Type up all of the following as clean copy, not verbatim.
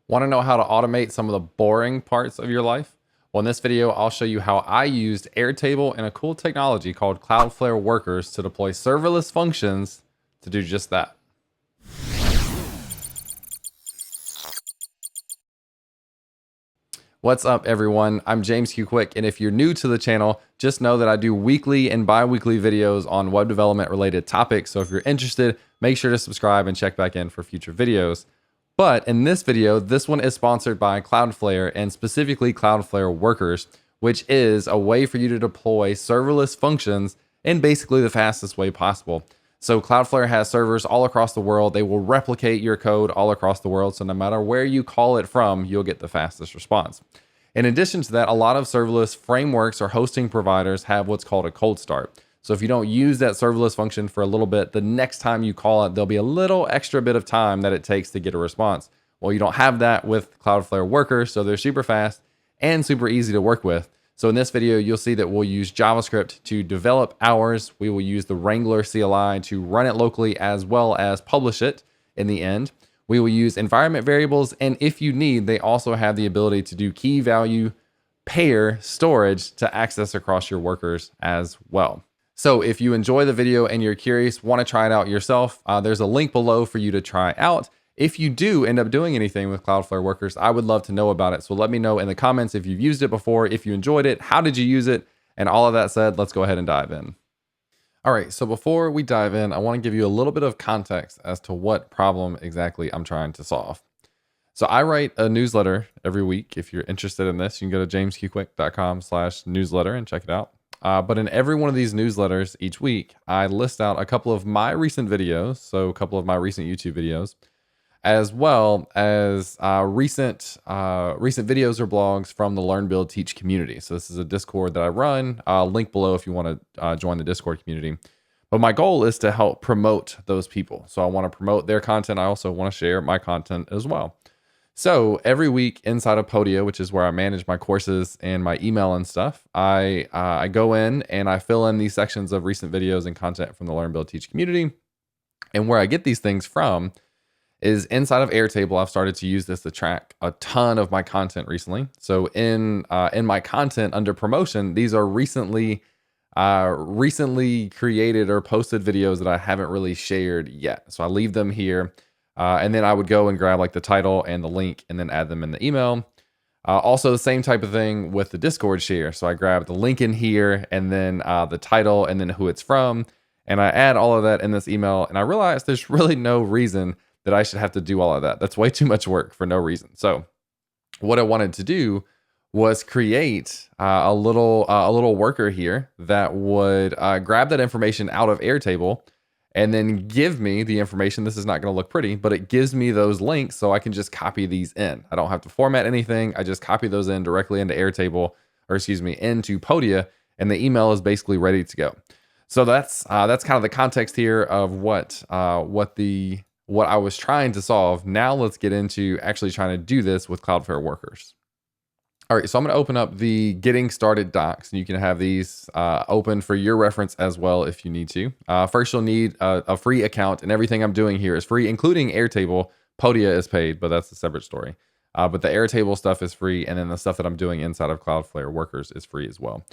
Want to know how to automate some of the boring parts of your life? Well, in this video, I'll show you how I used Airtable and a cool technology called Cloudflare Workers to deploy serverless functions to do just that. What's up, everyone? I'm James Q Quick, and if you're new to the channel, just know that I do weekly and bi-weekly videos on web development related topics. So if you're interested, make sure to subscribe and check back in for future videos. But in this video, this one is sponsored by Cloudflare and specifically Cloudflare Workers, which is a way for you to deploy serverless functions in basically the fastest way possible. So Cloudflare has servers all across the world. They will replicate your code all across the world. So no matter where you call it from, you'll get the fastest response. In addition to that, a lot of serverless frameworks or hosting providers have what's called a cold start. So if you don't use that serverless function for a little bit, the next time you call it, there'll be a little extra bit of time that it takes to get a response. Well, you don't have that with Cloudflare Workers, so they're super fast and super easy to work with. So in this video, you'll see that we'll use JavaScript to develop ours. We will use the Wrangler CLI to run it locally as well as publish it in the end. We will use environment variables, and if you need, they also have the ability to do key value pair storage to access across your workers as well. So if you enjoy the video and you're curious, want to try it out yourself, there's a link below for you to try out. If you do end up doing anything with Cloudflare Workers, I would love to know about it. So let me know in the comments if you've used it before, if you enjoyed it, how did you use it? And all of that said, let's go ahead and dive in. All right, so before we dive in, I want to give you a little bit of context as to what problem exactly I'm trying to solve. So I write a newsletter every week. If you're interested in this, you can go to jamesqquick.com/newsletter and check it out. But in every one of these newsletters each week, I list out a couple of my recent videos, so a couple of my recent YouTube videos, as well as recent videos or blogs from the Learn, Build, Teach community. So this is a Discord that I run. Link below if you want to join the Discord community. But my goal is to help promote those people. So I want to promote their content. I also want to share my content as well. So every week inside of Podia, which is where I manage my courses and my email and stuff, I go in and I fill in these sections of recent videos and content from the Learn, Build, Teach community. And where I get these things from is inside of Airtable. I've started to use this to track a ton of my content recently. So in my content under promotion, these are recently created or posted videos that I haven't really shared yet. So I leave them here. And then I would go and grab like the title and the link and then add them in the email. Also the same type of thing with the Discord share. So I grab the link in here and then the title and then who it's from. And I add all of that in this email. And I realized there's really no reason that I should have to do all of that. That's way too much work for no reason. So what I wanted to do was create a little worker here that would grab that information out of Airtable and then give me the information. This is not going to look pretty, but it gives me those links so I can just copy these in. I don't have to format anything. I just copy those in directly into Airtable, or excuse me, into Podia, and the email is basically ready to go. So that's kind of the context here of what I was trying to solve. Now let's get into actually trying to do this with Cloudflare Workers. All right, so I'm going to open up the Getting Started docs, and you can have these open for your reference as well if you need to. First, you'll need a free account, and everything I'm doing here is free, including Airtable. Podia is paid, but that's a separate story. But the Airtable stuff is free, and then the stuff that I'm doing inside of Cloudflare Workers is free as well.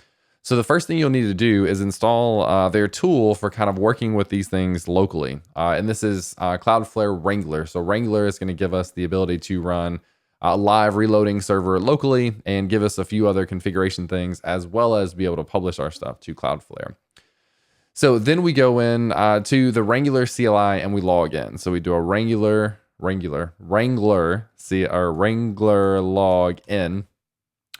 So the first thing you'll need to do is install their tool for kind of working with these things locally. And this is Cloudflare Wrangler. So Wrangler is going to give us the ability to run a live reloading server locally and give us a few other configuration things, as well as be able to publish our stuff to Cloudflare. So then we go in to the Wrangler CLI and we log in. So we do a Wrangler log in.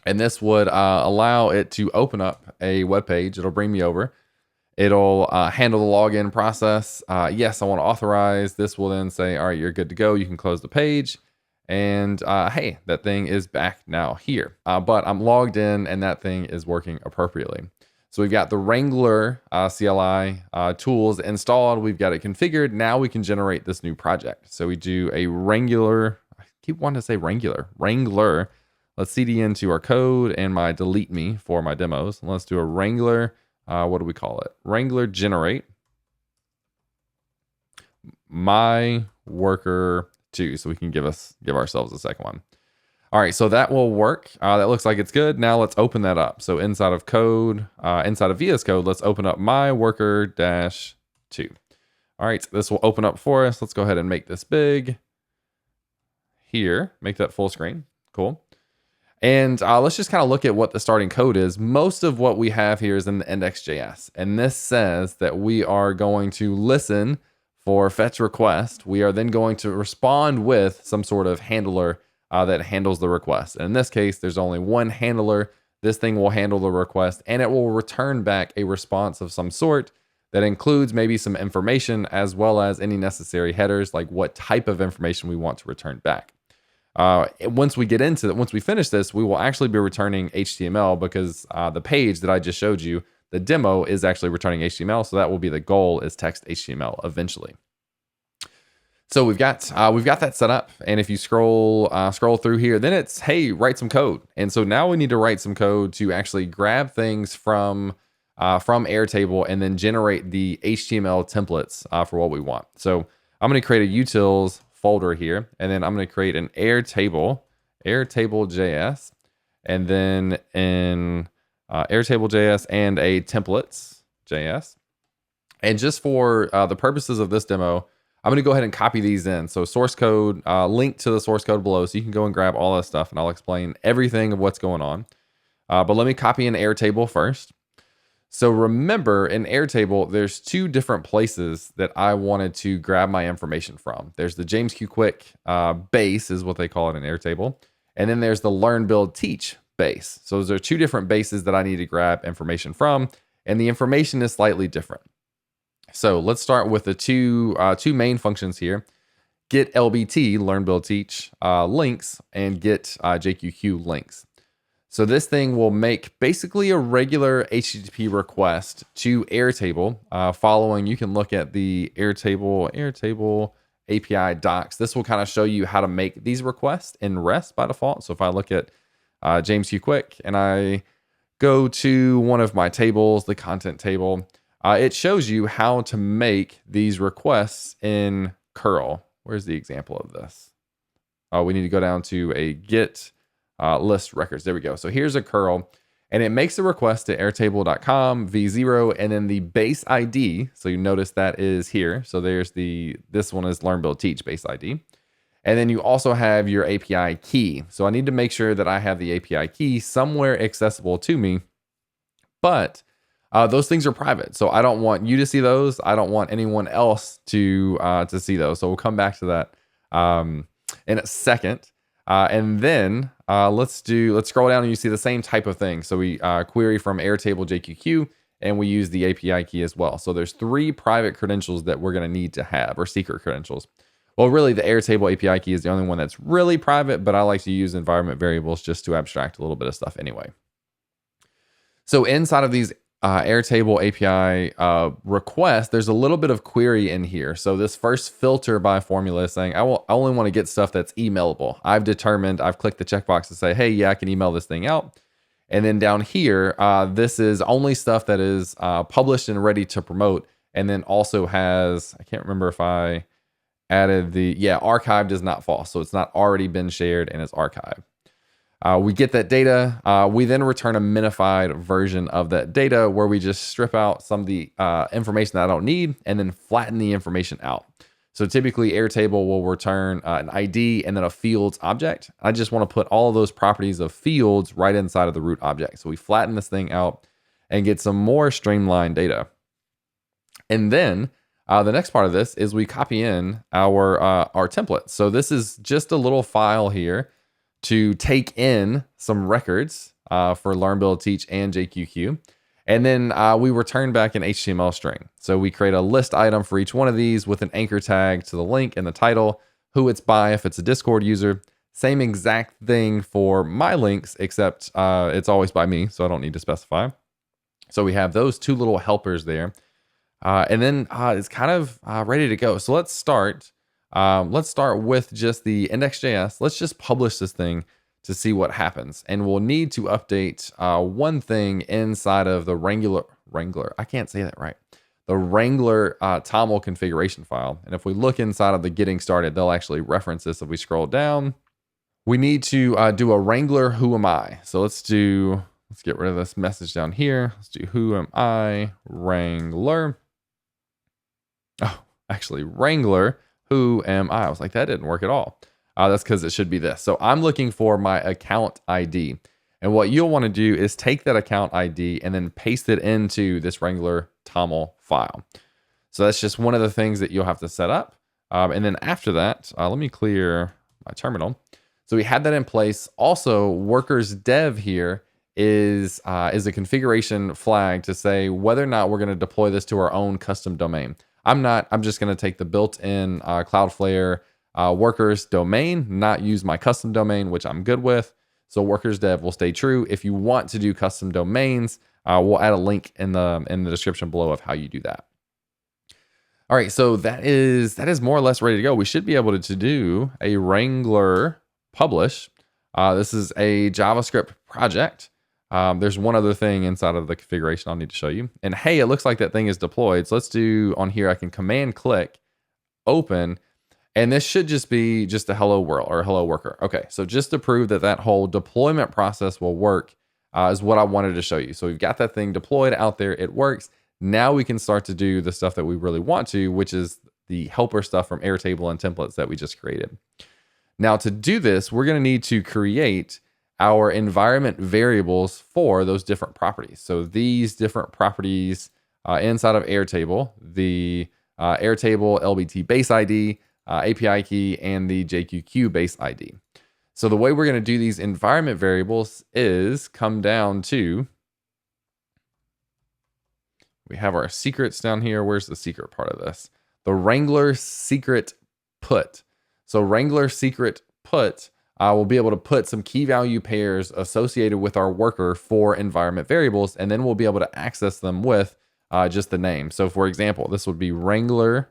And this would allow it to open up a web page. It'll bring me over. It'll handle the login process. Yes, I want to authorize. This will then say, all right, you're good to go. You can close the page. And hey, that thing is back now here. But I'm logged in and that thing is working appropriately. So we've got the Wrangler CLI tools installed. We've got it configured. Now we can generate this new project. So we do a Wrangler. I keep wanting to say Wrangler. Let's CDN to our code and my delete me for my demos. Let's do a Wrangler. What do we call it? Wrangler generate my worker 2, so we can give ourselves a second one. All right, so that will work. That looks like it's good. Now let's open that up. So inside of code, inside of VS Code, let's open up my worker dash 2. All right, this will open up for us. Let's go ahead and make this big here. Make that full screen. Cool. And let's just kind of look at what the starting code is. Most of what we have here is in the index.js. And this says that we are going to listen for fetch request. We are then going to respond with some sort of handler that handles the request. And in this case, there's only one handler. This thing will handle the request, and it will return back a response of some sort that includes maybe some information as well as any necessary headers, like what type of information we want to return back. Once we finish this, we will actually be returning HTML because the page that I just showed you, the demo, is actually returning HTML. So that will be the goal, is text HTML eventually. So we've got that set up, and if you scroll through here, then it's, hey, write some code. And so now we need to write some code to actually grab things from Airtable and then generate the HTML templates for what we want. So I'm going to create a utils folder here, and then I'm going to create an Airtable.js, and then in Airtable.js and a templates.js. And just for the purposes of this demo, I'm going to go ahead and copy these in. So source code, link to the source code below, so you can go and grab all that stuff, and I'll explain everything of what's going on. But let me copy in Airtable first. So remember, in Airtable, there's 2 different places that I wanted to grab my information from. There's the James Q. Quick base, is what they call it in Airtable. And then there's the Learn, Build, Teach base. So those are 2 different bases that I need to grab information from, and the information is slightly different. So let's start with the two main functions here: get LBT, Learn, Build, Teach links, and get JQQ links. So this thing will make basically a regular HTTP request to Airtable. Following, you can look at the Airtable API docs. This will kind of show you how to make these requests in REST by default. So if I look at James Q. Quick and I go to one of my tables, the content table, it shows you how to make these requests in curl. Where's the example of this? Oh, we need to go down to a get list records. There we go. So here's a curl, and it makes a request to airtable.com v0, and then the base ID. So you notice that is here. So there's this one is Learn, Build, Teach base ID. And then you also have your API key. So I need to make sure that I have the API key somewhere accessible to me, but those things are private. So I don't want you to see those. I don't want anyone else to see those. So we'll come back to that in a second. And then let's scroll down and you see the same type of thing. So we query from Airtable JQQ, and we use the API key as well. So there's 3 private credentials that we're going to need to have, or secret credentials. Well, really the Airtable API key is the only one that's really private, but I like to use environment variables just to abstract a little bit of stuff anyway. So inside of these Airtable API request, there's a little bit of query in here. So this first filter by formula is saying I only want to get stuff that's emailable. I've clicked the checkbox to say, hey, yeah, I can email this thing out. And then down here, this is only stuff that is published and ready to promote. And then also has, I can't remember if I added archived is not false. So it's not already been shared and it's archived. We get that data. We then return a minified version of that data where we just strip out some of the information that I don't need and then flatten the information out. So typically Airtable will return an ID and then a fields object. I just want to put all of those properties of fields right inside of the root object. So we flatten this thing out and get some more streamlined data. And then the next part of this is we copy in our template. So this is just a little file here to take in some records for Learn, Build, Teach, and JQQ. And then we return back an HTML string. So we create a list item for each one of these with an anchor tag to the link and the title, who it's by if it's a Discord user. Same exact thing for my links, except it's always by me, so I don't need to specify. So we have those 2 little helpers there. And then it's kind of ready to go. So let's start. Let's start with just the index.js. Let's just publish this thing to see what happens. And we'll need to update one thing inside of the Wrangler. I can't say that right. the Wrangler TOML configuration file. And if we look inside of the getting started, they'll actually reference this. If we scroll down, we need to do a Wrangler who am I. So let's get rid of this message down here. Let's do who am I Wrangler. Oh, actually Wrangler who am I? I was like, that didn't work at all. That's because it should be this. So I'm looking for my account ID. And what you'll want to do is take that account ID and then paste it into this Wrangler TOML file. So that's just one of the things that you'll have to set up. And then after that, let me clear my terminal. So we had that in place. Also, workers dev here is a configuration flag to say whether or not we're going to deploy this to our own custom domain. I'm just going to take the built-in Cloudflare workers domain, not use my custom domain, which I'm good with. So workers dev will stay true. If you want to do custom domains, we'll add a link in the description below of how you do that. All right, so that is more or less ready to go. We should be able to do a Wrangler publish. This is a JavaScript project. There's one other thing inside of the configuration I'll need to show you. And hey, it looks like that thing is deployed. So let's do on here, I can command click, open, and this should just be just a hello world or hello worker. Okay, so just to prove that that whole deployment process will work is what I wanted to show you. So we've got that thing deployed out there. It works. Now we can start to do the stuff that we really want to, which is the helper stuff from Airtable and templates that we just created. Now to do this, we're going to need to create our environment variables for those different properties. So these different properties inside of Airtable, the Airtable LBT base ID, API key, and the JQQ base ID. So the way we're going to do these environment variables is come down to, we have our secrets down here. Where's the secret part of this? The Wrangler secret put. So Wrangler secret put, we'll be able to put some key value pairs associated with our worker for environment variables, and then we'll be able to access them with just the name. So for example, this would be Wrangler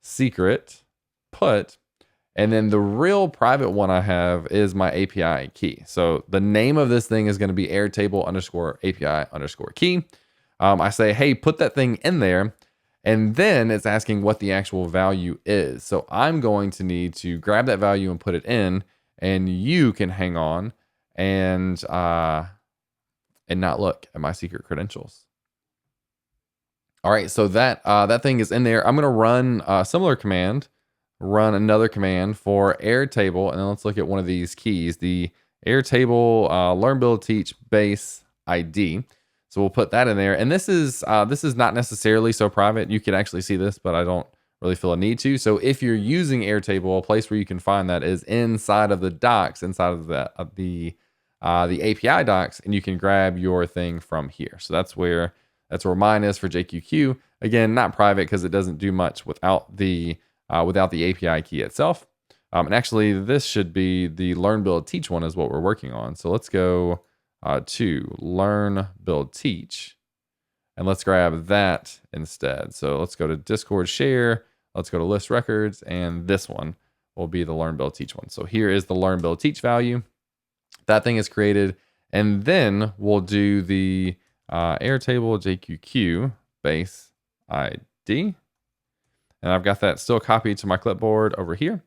secret put, and then the real private one I have is my API key. So the name of this thing is going to be Airtable underscore API underscore key. I say, hey, put that thing in there, and then it's asking what the actual value is. So I'm going to need to grab that value and put it in, and you can hang on and not look at my secret credentials. All right, so that thing is in there. I'm gonna run a similar command, run another command for Airtable, and then let's look at one of these keys, the Airtable learn build teach base ID. So we'll put that in there, and this is not necessarily so private. You can actually see this, but I don't really feel a need to. So if you're using Airtable, a place where you can find that is inside of the docs, inside of the API docs, and you can grab your thing from here. So that's where mine is for JQQ. Again, not private because it doesn't do much without the API key itself. And actually, this should be the learn, build, teach one is what we're working on. So let's go to learn, build, teach, and let's grab that instead. So let's go to Discord share. Let's go to list records, and this one will be the learn, build, teach one. So here is the learn, build, teach value. That thing is created, and then we'll do the Airtable JQQ base ID. And I've got that still copied to my clipboard over here.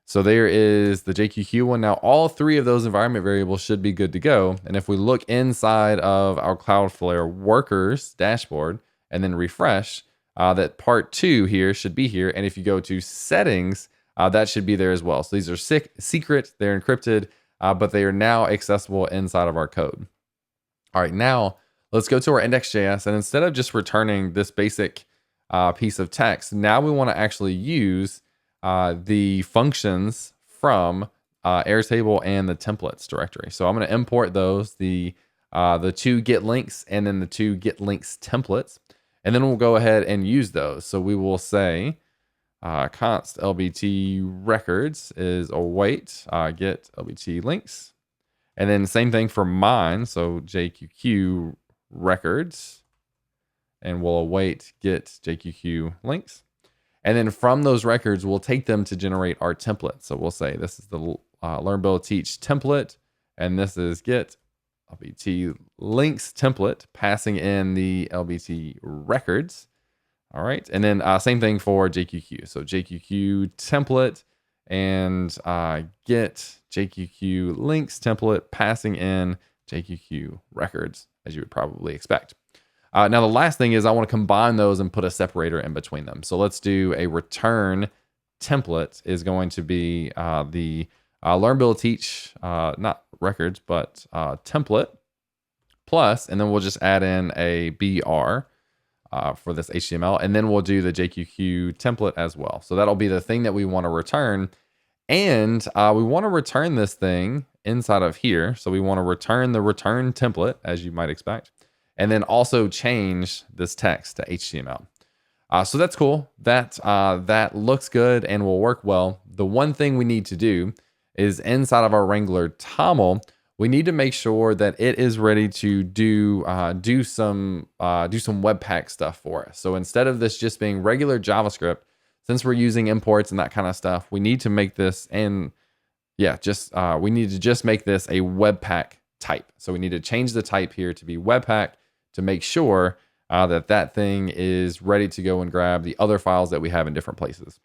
So there is the JQQ one. Now all three of those environment variables should be good to go. And if we look inside of our Cloudflare Workers dashboard and then refresh, that part 2 here should be here. And if you go to settings, that should be there as well. So these are secret, they're encrypted, but they are now accessible inside of our code. All right, now let's go to our index.js, and instead of just returning this basic piece of text, now we want to actually use the functions from Airtable and the templates directory. So I'm going to import those, the 2 get links and then the 2 get links templates, and then we'll go ahead and use those. So we will say const lbt records is await get lbt links, and then same thing for mine. So JQQ records, and we'll await get JQQ links. And then from those records, we'll take them to generate our template. So we'll say this is the learn, build, teach template, and this is get LBT links template, passing in the LBT records. All right. And then same thing for JQQ. So JQQ template and get JQQ links template, passing in JQQ records, as you would probably expect. Now, the last thing is I want to combine those and put a separator in between them. So let's do a return template is going to be the learn, build, teach, not records, but template plus, and then we'll just add in a BR for this HTML, and then we'll do the JQQ template as well. So that'll be the thing that we want to return. And we want to return this thing inside of here. So we want to return the return template, as you might expect, and then also change this text to HTML. So that's cool. That looks good and will work well. The one thing we need to do is inside of our Wrangler TOML, we need to make sure that it is ready to do some Webpack stuff for us. So instead of this just being regular JavaScript, since we're using imports and that kind of stuff, we need to make this we need to just make this a Webpack type. So we need to change the type here to be Webpack to make sure that thing is ready to go and grab the other files that we have in different places.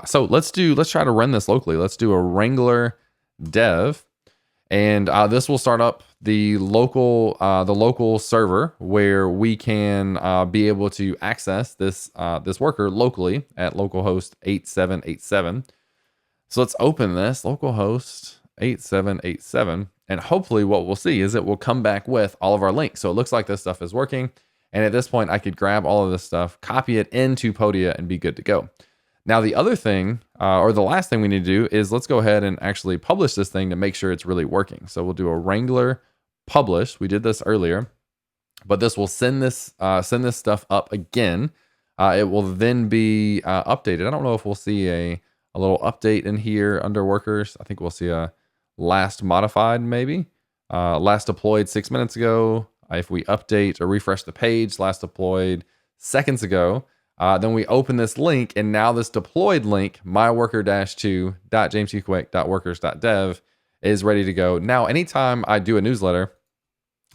So let's try to run this locally. Let's do a Wrangler dev, and this will start up the local server where we can be able to access this worker locally at localhost 8787. So let's open this localhost 8787, and hopefully what we'll see is it will come back with all of our links. So it looks like this stuff is working, and at this point I could grab all of this stuff, copy it into Podia, and be good to go. Now, the other thing, or the last thing we need to do is let's go ahead and actually publish this thing to make sure it's really working. So we'll do a Wrangler publish. We did this earlier, but this will send this stuff up again. It will then be updated. I don't know if we'll see a little update in here under workers. I think we'll see a last modified, maybe. Last deployed 6 minutes ago. If we update or refresh the page, last deployed seconds ago. Then we open this link, and now this deployed link, myworker-2.jamesqquick.workers.dev, is ready to go. Now, anytime I do a newsletter,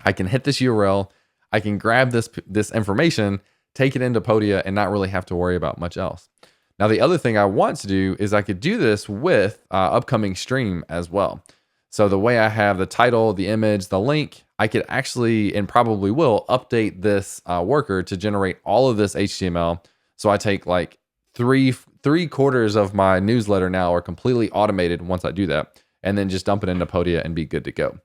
I can hit this URL, I can grab this information, take it into Podia, and not really have to worry about much else. Now, the other thing I want to do is I could do this with upcoming stream as well. So the way I have the title, the image, the link, I could actually, and probably will, update this worker to generate all of this HTML. So I take like three quarters of my newsletter now are completely automated once I do that, and then just dump it into Podia and be good to go.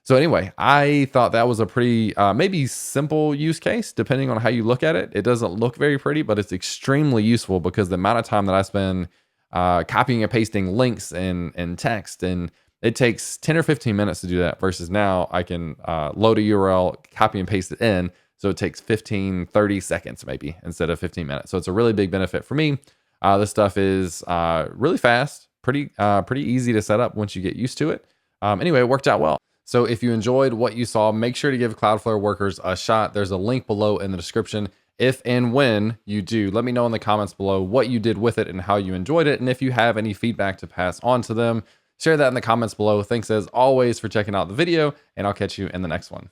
So anyway, I thought that was a pretty maybe simple use case, depending on how you look at it. It doesn't look very pretty, but it's extremely useful because the amount of time that I spend copying and pasting links and text, and it takes 10 or 15 minutes to do that, versus now I can load a URL, copy and paste it in. So it takes 15, 30 seconds maybe instead of 15 minutes. So it's a really big benefit for me. This stuff is really fast, pretty easy to set up once you get used to it. Anyway, it worked out well. So if you enjoyed what you saw, make sure to give Cloudflare Workers a shot. There's a link below in the description. If and when you do, let me know in the comments below what you did with it and how you enjoyed it. And if you have any feedback to pass on to them, share that in the comments below. Thanks as always for checking out the video, and I'll catch you in the next one.